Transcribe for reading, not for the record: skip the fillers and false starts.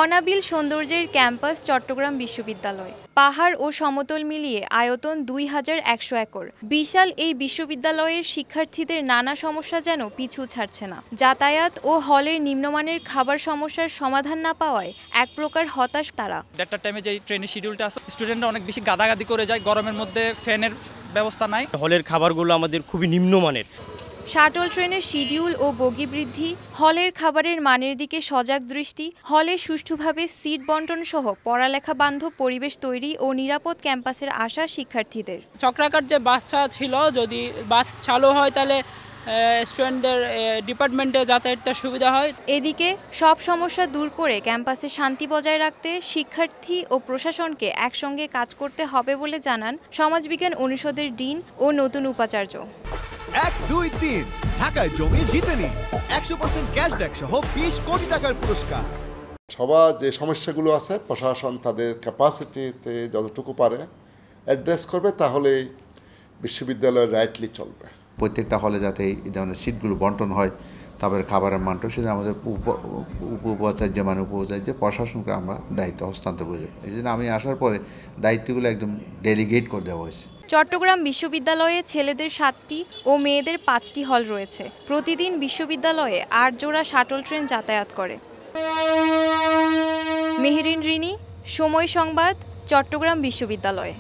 অনাবিল সৌন্দর্যের ক্যাম্পাস চট্টগ্রাম বিশ্ববিদ্যালয়। পাহাড় ও সমতল মিলিয়ে আয়তন ২,১০০ একর। বিশাল এই বিশ্ববিদ্যালয়ের শিক্ষার্থীদের নানা সমস্যা যেন পিছু ছাড়ছে না। যাতায়াত ও হলের নিম্নমানের খাবার সমস্যার সমাধান না পাওয়ায় এক প্রকার হতাশ তারা। দেড়টার টাইমে যে ট্রেনের শিডিউলটা আছে, স্টুডেন্টরা অনেক বেশি গাদাগাদি করে যায়, গরমের মধ্যে ফ্যানের ব্যবস্থা নাই। হলের খাবারগুলো আমাদের খুবই নিম্নমানের। শাটল ট্রেনের শিডিউল ও বগি বৃদ্ধি, হলের খাবারের মানের দিকে সজাগ দৃষ্টি, হলে সুষ্ঠুভাবে সিট বন্টন সহ পড়ালেখা বান্ধব পরিবেশ তৈরি ও নিরাপদ ক্যাম্পাসের আশা শিক্ষার্থীদের। চক্রাকার যে বাসটা ছিল, যদি বাস চালু হয় তাহলে স্টুডেন্টদের ডিপার্টমেন্টে যাতায়াতটা সুবিধা হয়। এদিকে সব সমস্যা দূর করে ক্যাম্পাসে শান্তি বজায় রাখতে শিক্ষার্থী ও প্রশাসনকে একসঙ্গে কাজ করতে হবে বলে জানান সমাজবিজ্ঞান অনুষদের ডিন ও নতুন উপাচার্য। 1, 2, 3 ঢাকায় জমি জিতে নিন 100% ক্যাশব্যাক সহ 20 কোটি টাকার পুরস্কার। সবার যে সমস্যাগুলো আছে প্রশাসন তাদের ক্যাপাসিটিতে যতটুকু পারে অ্যাড্রেস করবে, তাহলে বিশ্ববিদ্যালয় রাইটলি চলবে। প্রত্যেকটা হলে যাতে এই ধরনের সিটগুলো বন্টন হয়, তারপরে খাবারের মানটা, সেটা আমাদের উপাচার্য প্রশাসনকে আমরা দায়িত্ব হস্তান্তর করে দেবো। এই জন্য আমি আসার পরে দায়িত্বগুলো একদম ডেলিগেট করে দেওয়া হয়েছে। চট্টগ্রাম বিশ্ববিদ্যালয়ে ছেলেদের 7টি ও মেয়েদের 5টি হল রয়েছে। প্রতিদিন বিশ্ববিদ্যালয়ে 8 জোড়া শাটল ট্রেন যাতায়াত করে। মেহেরিন রিনি, সময় সংবাদ, চট্টগ্রাম বিশ্ববিদ্যালয়।